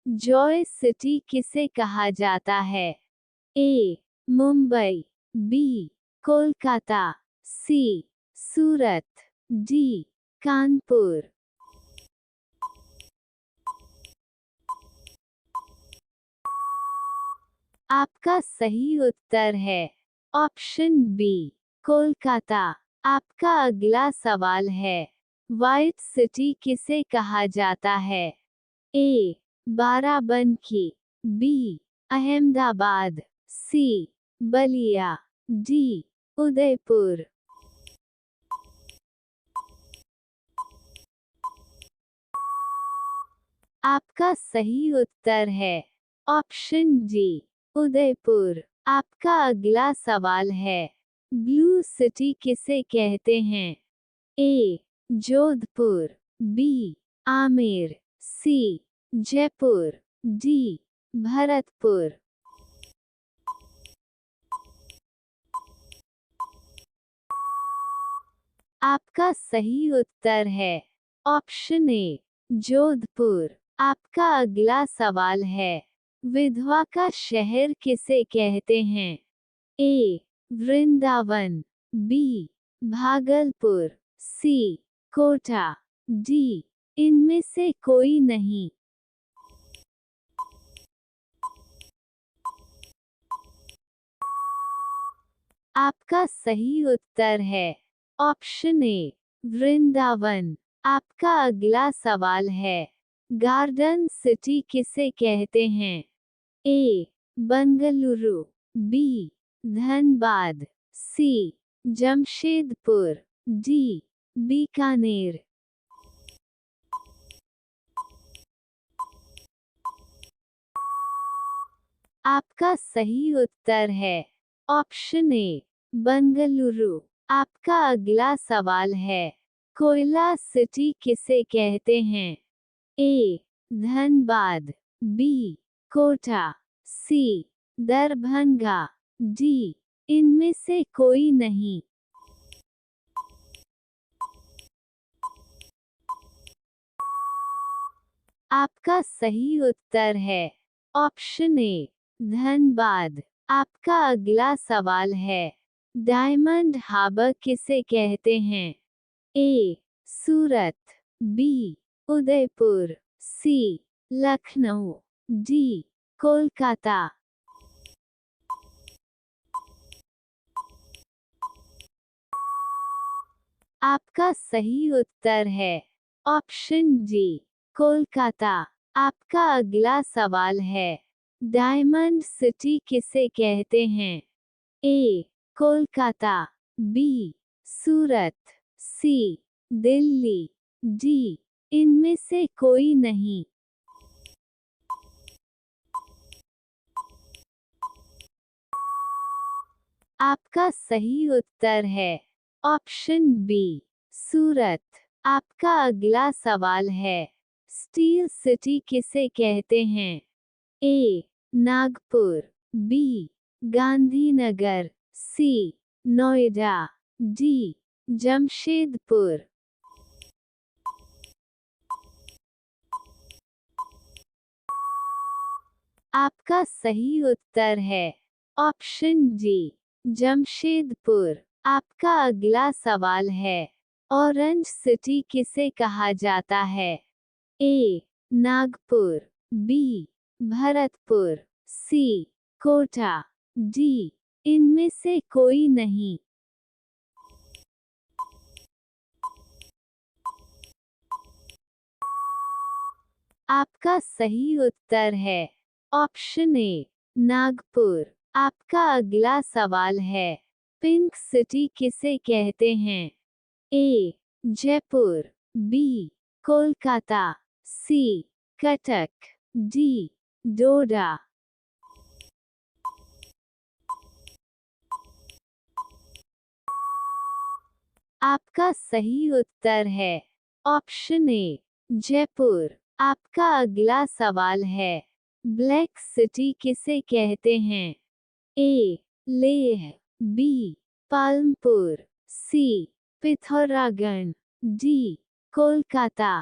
Joy city किसे कहा जाता है? ए. मुंबई, बी. कोलकाता, सी. सूरत, डी. कानपुर। आपका सही उत्तर है ऑप्शन बी, कोलकाता। आपका अगला सवाल है, व्हाइट सिटी किसे कहा जाता है? ए. बाराबंकी, बी. अहमदाबाद, सी. बलिया, डी. उदयपुर। आपका सही उत्तर है ऑप्शन डी, उदयपुर। आपका अगला सवाल है, ब्लू सिटी किसे कहते हैं? ए. जोधपुर, बी. आमेर, सी. जयपुर, डी. भरतपुर। आपका सही उत्तर है ऑप्शन ए, जोधपुर। आपका अगला सवाल है, विधवा का शहर किसे कहते हैं? ए. वृंदावन, बी. भागलपुर, सी. कोटा, डी. इनमें से कोई नहीं। आपका सही उत्तर है ऑप्शन ए, वृंदावन। आपका अगला सवाल है, गार्डन सिटी किसे कहते हैं? ए. बंगलुरु, बी. धनबाद, सी. जमशेदपुर, डी. बीकानेर। आपका सही उत्तर है ऑप्शन ए, बंगलुरु। आपका अगला सवाल है, कोयला सिटी किसे कहते हैं? ए. धनबाद, बी. कोटा, सी. दरभंगा, डी. इनमें से कोई नहीं। आपका सही उत्तर है ऑप्शन ए, धनबाद। आपका अगला सवाल है, डायमंड हार्बर किसे कहते हैं? ए. सूरत, बी. उदयपुर, सी. लखनऊ, डी. कोलकाता। आपका सही उत्तर है ऑप्शन डी, कोलकाता। आपका अगला सवाल है, डायमंड सिटी किसे कहते हैं? ए. कोलकाता, बी. सूरत, सी. दिल्ली, डी. इनमें से कोई नहीं। आपका सही उत्तर है ऑप्शन बी, सूरत। आपका अगला सवाल है, स्टील सिटी किसे कहते हैं? ए. नागपुर, बी. गांधीनगर, सी. नोएडा, डी. जमशेदपुर। आपका सही उत्तर है ऑप्शन डी, जमशेदपुर। आपका अगला सवाल है, ऑरेंज सिटी किसे कहा जाता है? ए. नागपुर, बी. भरतपुर, सी. कोटा, डी. इनमें से कोई नहीं। आपका सही उत्तर है ऑप्शन ए, नागपुर। आपका अगला सवाल है, पिंक सिटी किसे कहते हैं? ए. जयपुर, बी. कोलकाता, सी. कटक, डी. डोडा। आपका सही उत्तर है ऑप्शन ए, जयपुर। आपका अगला सवाल है, ब्लैक सिटी किसे कहते हैं? ए. लेह, बी. पालमपुर, सी. पिथौरागढ़, डी. कोलकाता।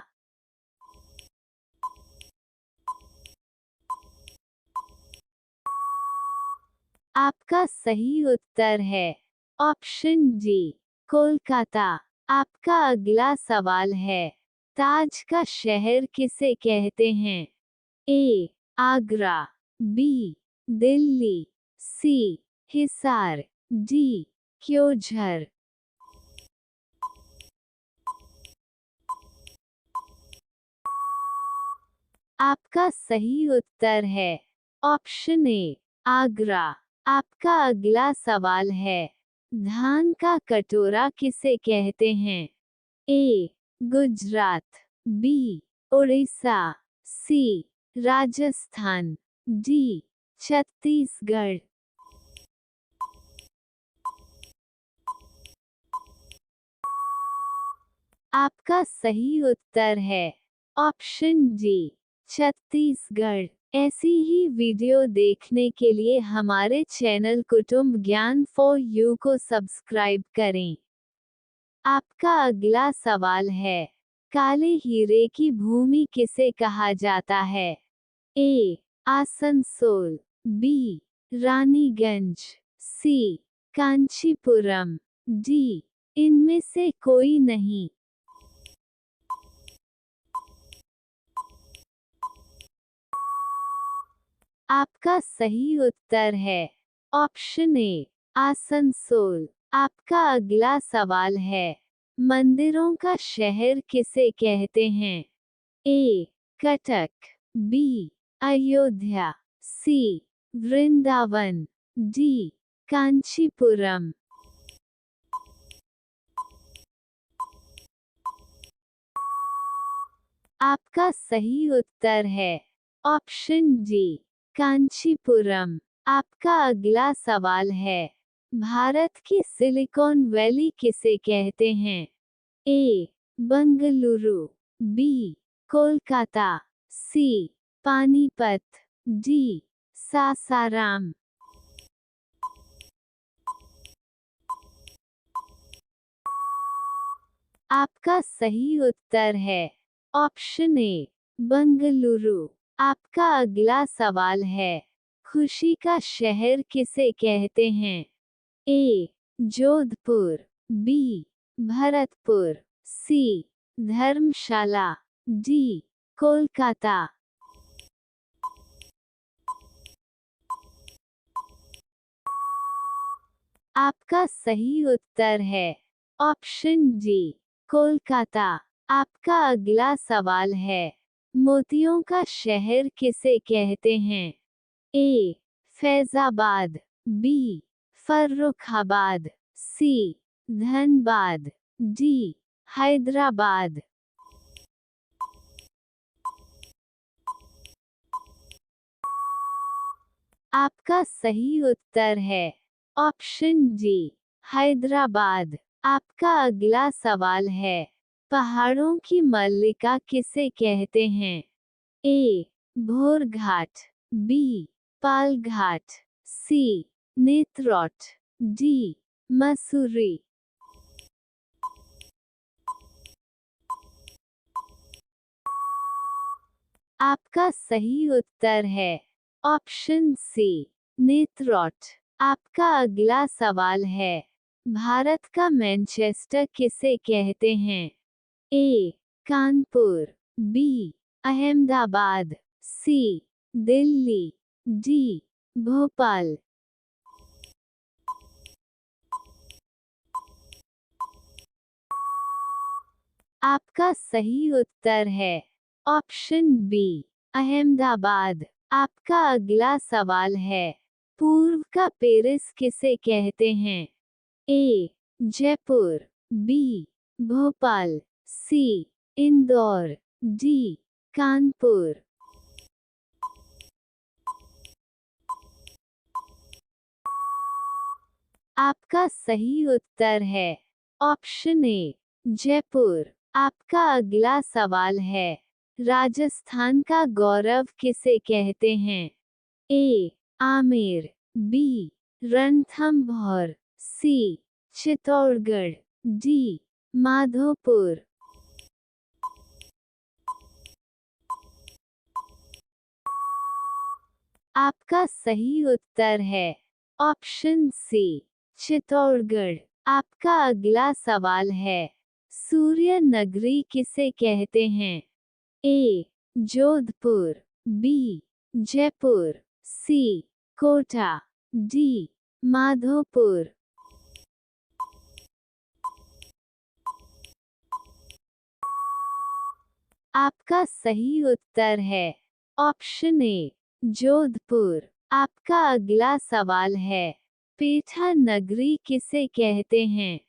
आपका सही उत्तर है ऑप्शन डी, कोलकाता। आपका अगला सवाल है, ताज का शहर किसे कहते हैं? ए, आगरा, बी, दिल्ली, सी, हिसार, डी, क्योंझर। आपका सही उत्तर है ऑप्शन ए, आगरा। आपका अगला सवाल है, धान का कटोरा किसे कहते हैं? ए, गुजरात, बी, उड़ीसा, सी, राजस्थान, डी, छत्तीसगढ़। आपका सही उत्तर है ऑप्शन डी, छत्तीसगढ़। ऐसी ही वीडियो देखने के लिए हमारे चैनल कुटुंब ज्ञान फॉर यू को सब्सक्राइब करें। आपका अगला सवाल है, काले हीरे की भूमि किसे कहा जाता है? ए, आसनसोल, बी, रानीगंज, सी, कांचीपुरम, डी, इनमें से कोई नहीं। आपका सही उत्तर है ऑप्शन ए, आसनसोल। आपका अगला सवाल है, मंदिरों का शहर किसे कहते हैं? ए, कटक, बी, अयोध्या, सी, वृंदावन, डी, कांचीपुरम। आपका सही उत्तर है ऑप्शन डी, कांचीपुरम। आपका अगला सवाल है, भारत की सिलिकॉन वैली किसे कहते हैं? ए, बंगलुरु, बी, कोलकाता, सी, पानीपत, डी, सासाराम। आपका सही उत्तर है ऑप्शन ए, बंगलुरु। आपका अगला सवाल है, खुशी का शहर किसे कहते हैं? ए, जोधपुर, बी, भरतपुर, सी, धर्मशाला, डी, कोलकाता। आपका सही उत्तर है ऑप्शन डी, कोलकाता। आपका अगला सवाल है, मोतियों का शहर किसे कहते हैं? ए, फैजाबाद, बी, फर्रुखाबाद, सी, धनबाद, डी, हैदराबाद। आपका सही उत्तर है ऑप्शन डी, हैदराबाद। आपका अगला सवाल है, पहाड़ों की मल्लिका किसे कहते हैं? ए, भोरघाट, बी, पालघाट, सी, नेत्रोट, डी, मसूरी। आपका सही उत्तर है ऑप्शन सी, नेत्रोट। आपका अगला सवाल है, भारत का मैनचेस्टर किसे कहते हैं? ए, कानपुर, बी, अहमदाबाद, सी, दिल्ली, डी, भोपाल। आपका सही उत्तर है ऑप्शन बी, अहमदाबाद। आपका अगला सवाल है, पूर्व का पेरिस किसे कहते हैं? ए, जयपुर, बी, भोपाल, सी, इंदौर, डी, कानपुर। आपका सही उत्तर है ऑप्शन ए, जयपुर। आपका अगला सवाल है, राजस्थान का गौरव किसे कहते हैं? ए, आमेर, बी, रणथंभौर, सी, चित्तौड़गढ़, डी, माधोपुर। आपका सही उत्तर है ऑप्शन सी चित्तौड़गढ़। आपका अगला सवाल है, सूर्य नगरी किसे कहते हैं? ए जोधपुर, बी जयपुर, सी कोटा, डी माधोपुर। आपका सही उत्तर है ऑप्शन ए जोधपुर। आपका अगला सवाल है, पेठा नगरी किसे कहते हैं?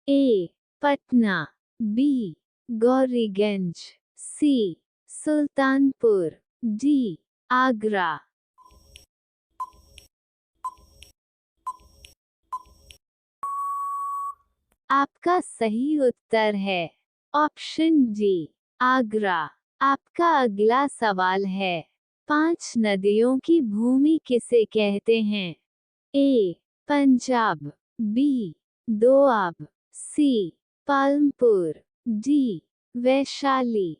ए पटना, बी गौरीगंज, सी सुल्तानपुर, डी आगरा। आपका सही उत्तर है ऑप्शन डी आगरा। आपका अगला सवाल है, 5 नदियों की भूमि किसे कहते हैं? ए पंजाब, बी दोआब, सी पालमपुर, डी वैशाली।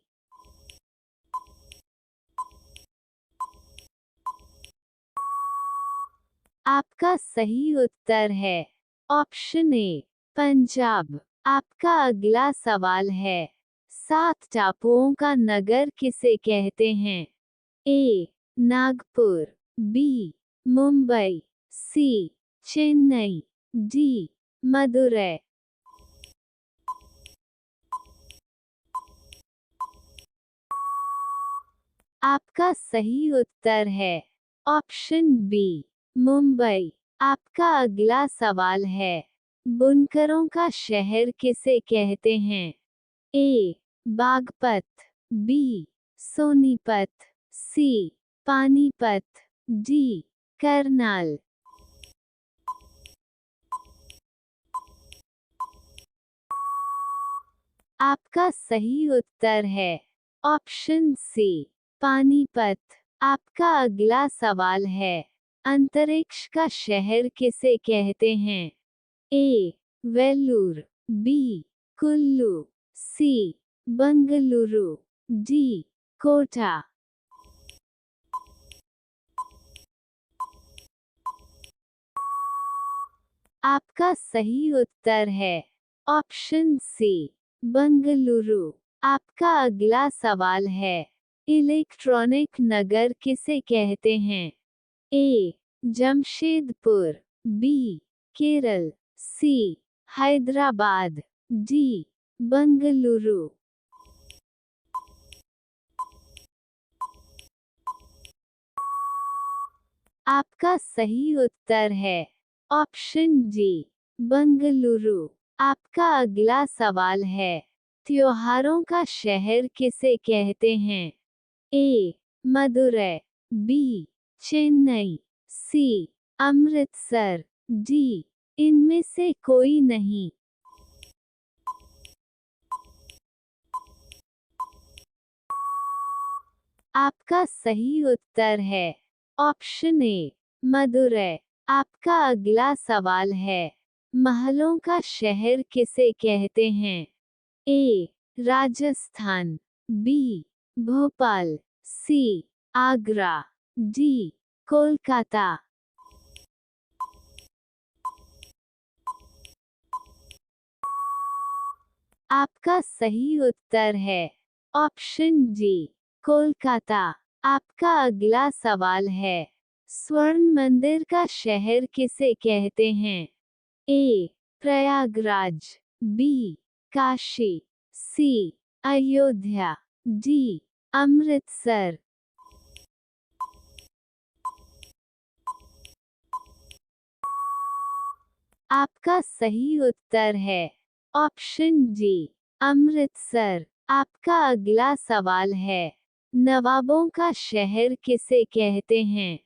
आपका सही उत्तर है ऑप्शन ए पंजाब। आपका अगला सवाल है, 7 टापुओं का नगर किसे कहते हैं? ए नागपुर, बी मुंबई, सी चेन्नई, डी मदुरै। आपका सही उत्तर है ऑप्शन बी मुंबई। आपका अगला सवाल है, बुनकरों का शहर किसे कहते हैं? ए बागपत, बी सोनीपत, सी पानीपत, डी करनाल। आपका सही उत्तर है ऑप्शन सी पानीपत। आपका अगला सवाल है, अंतरिक्ष का शहर किसे कहते हैं? ए वेल्लूर, बी कुल्लू, सी बंगलुरु, डी कोटा। आपका सही उत्तर है ऑप्शन सी बंगलुरु। आपका अगला सवाल है, इलेक्ट्रॉनिक नगर किसे कहते हैं? ए जमशेदपुर, बी केरल, सी हैदराबाद, डी बंगलुरु। आपका सही उत्तर है ऑप्शन डी बंगलुरु। आपका अगला सवाल है, त्योहारों का शहर किसे कहते हैं? ए मदुरै, बी चेन्नई, सी अमृतसर, डी इनमें से कोई नहीं। आपका सही उत्तर है ऑप्शन ए मदुरै। आपका अगला सवाल है, महलों का शहर किसे कहते हैं? ए राजस्थान, बी भोपाल, सी आगरा, डी कोलकाता। आपका सही उत्तर है ऑप्शन डी कोलकाता। आपका अगला सवाल है, स्वर्ण मंदिर का शहर किसे कहते हैं? ए प्रयागराज, बी काशी, सी अयोध्या, डी अमृतसर। आपका सही उत्तर है ऑप्शन डी अमृतसर। आपका अगला सवाल है, नवाबों का शहर किसे कहते हैं?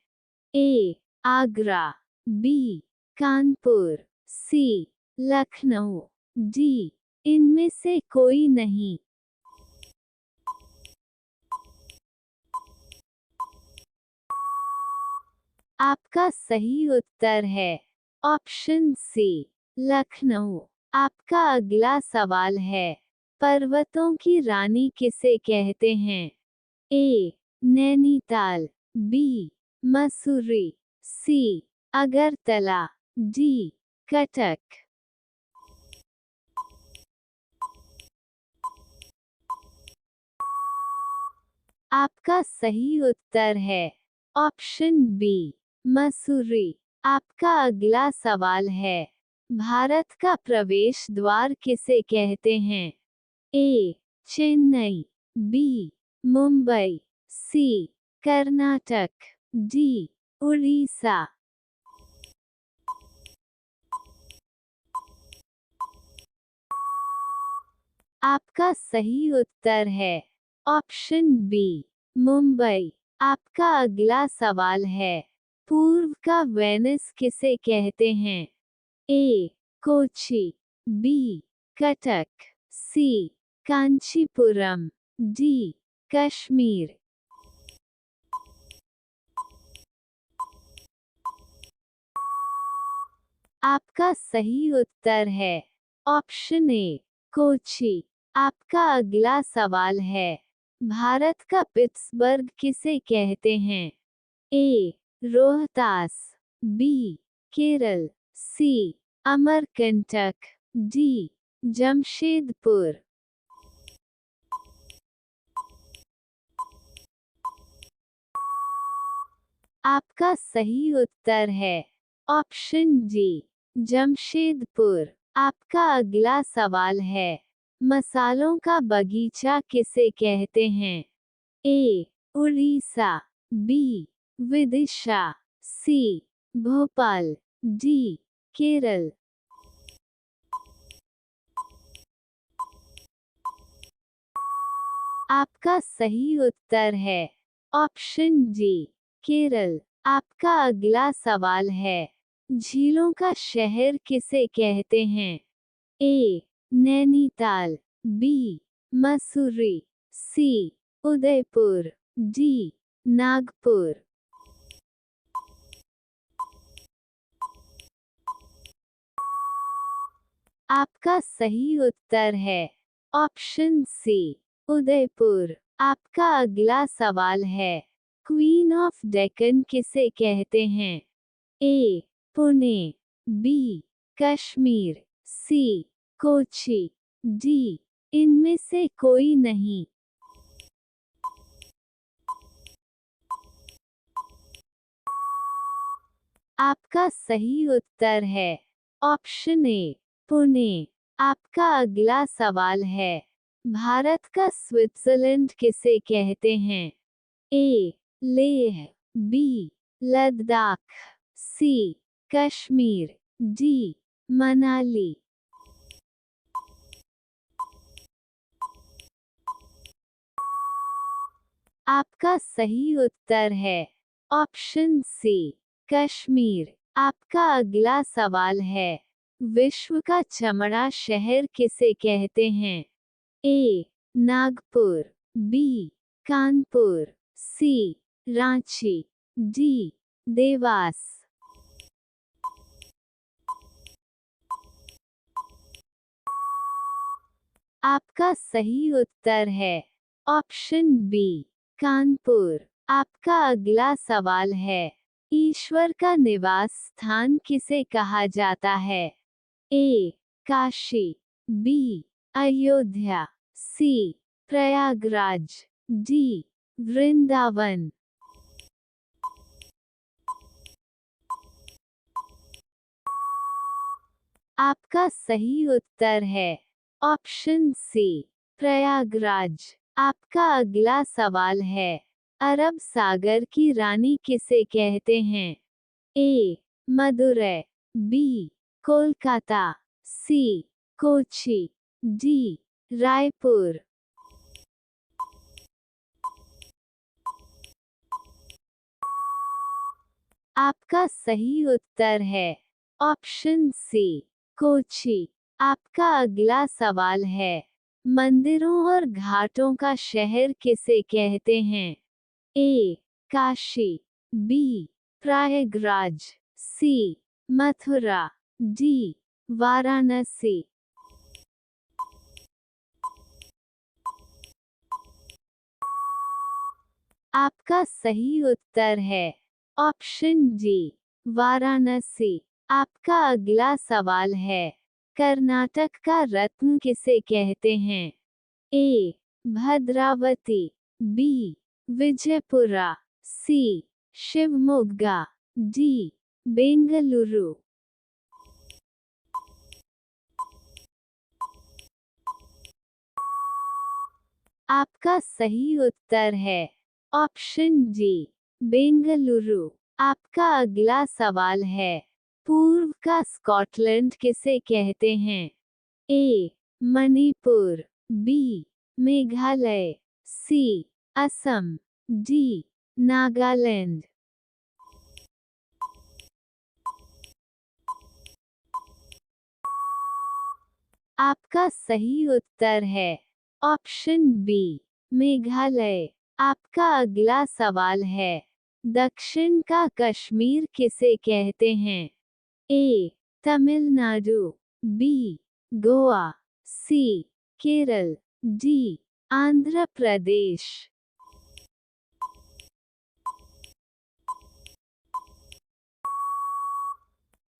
ए आगरा, बी कानपुर, सी लखनऊ, डी इनमें से कोई नहीं। आपका सही उत्तर है ऑप्शन सी लखनऊ। आपका अगला सवाल है, पर्वतों की रानी किसे कहते हैं? ए नैनीताल, बी मसूरी, सी अगरतला। डी कटक। आपका सही उत्तर है ऑप्शन बी मसूरी। आपका अगला सवाल है, भारत का प्रवेश द्वार किसे कहते हैं? ए चेन्नई, बी मुंबई, सी कर्नाटक, डी उड़ीसा। आपका सही उत्तर है ऑप्शन बी मुंबई। आपका अगला सवाल है, पूर्व का वेनिस किसे कहते हैं? ए कोची, बी कटक, सी कांचीपुरम, डी कश्मीर। आपका सही उत्तर है ऑप्शन ए कोची। आपका अगला सवाल है, भारत का पिट्सबर्ग किसे कहते हैं? ए रोहतास, बी केरल, सी अमरकंटक, डी जमशेदपुर। आपका सही उत्तर है ऑप्शन डी जमशेदपुर। आपका अगला सवाल है, मसालों का बगीचा किसे कहते हैं? ए उड़ीसा, बी विदिशा, सी भोपाल, डी केरल। आपका सही उत्तर है ऑप्शन डी केरल। आपका अगला सवाल है, झीलों का शहर किसे कहते हैं? ए नैनीताल, बी मसूरी, सी उदयपुर, डी नागपुर। आपका सही उत्तर है ऑप्शन सी उदयपुर। आपका अगला सवाल है, क्वीन ऑफ डेक्कन किसे कहते हैं? ए पुणे, बी कश्मीर, सी कोची, डी इनमें से कोई नहीं। आपका सही उत्तर है ऑप्शन ए पुणे। आपका अगला सवाल है, भारत का स्विट्जरलैंड किसे कहते हैं? ए लेह, बी लद्दाख, सी कश्मीर, डी मनाली। आपका सही उत्तर है ऑप्शन सी कश्मीर। आपका अगला सवाल है, विश्व का चमड़ा शहर किसे कहते हैं? ए नागपुर, बी कानपुर, सी रांची, डी देवास। आपका सही उत्तर है ऑप्शन बी कानपुर। आपका अगला सवाल है, ईश्वर का निवास स्थान किसे कहा जाता है? ए काशी, बी अयोध्या, सी प्रयागराज, डी वृंदावन। आपका सही उत्तर है ऑप्शन सी प्रयागराज। आपका अगला सवाल है, अरब सागर की रानी किसे कहते हैं? ए मदुरै, बी कोलकाता, सी कोची, डी रायपुर। आपका सही उत्तर है ऑप्शन सी कोची। आपका अगला सवाल है, मंदिरों और घाटों का शहर किसे कहते हैं? ए काशी, बी प्रयागराज, सी मथुरा, डी वाराणसी। आपका सही उत्तर है ऑप्शन डी वाराणसी। आपका अगला सवाल है, कर्नाटक का रत्न किसे कहते हैं? ए. भद्रावती, बी. विजयपुरा, सी. शिवमोग्गा, डी. बेंगलुरु। आपका सही उत्तर है ऑप्शन डी, बेंगलुरु। आपका अगला सवाल है, पूर्व का स्कॉटलैंड किसे कहते हैं? ए. मणिपुर, बी. मेघालय, सी. असम, डी. नागालैंड। आपका सही उत्तर है ऑप्शन बी, मेघालय। आपका अगला सवाल है, दक्षिण का कश्मीर किसे कहते हैं? ए. तमिलनाडु, बी. गोवा, सी. केरल, डी. आंध्र प्रदेश।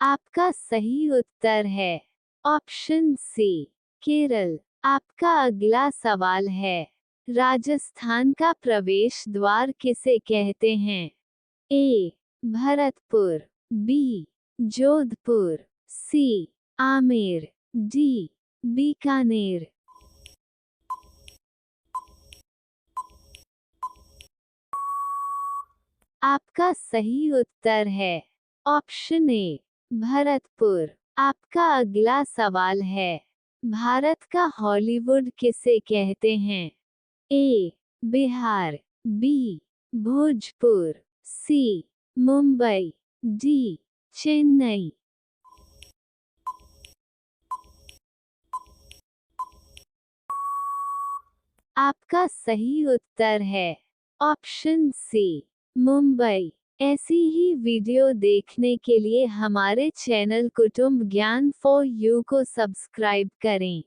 आपका सही उत्तर है ऑप्शन सी, केरल। आपका अगला सवाल है, राजस्थान का प्रवेश द्वार किसे कहते हैं? ए. भरतपुर, बी. जोधपुर, सी. आमेर, डी. बीकानेर। आपका सही उत्तर है ऑप्शन ए, भरतपुर। आपका अगला सवाल है, भारत का हॉलीवुड किसे कहते हैं? ए. बिहार, बी. भोजपुर, सी. मुंबई, डी. चेन्नई। आपका सही उत्तर है ऑप्शन सी, मुंबई। ऐसी ही वीडियो देखने के लिए हमारे चैनल कुटुंब ज्ञान फॉर यू को सब्सक्राइब करें।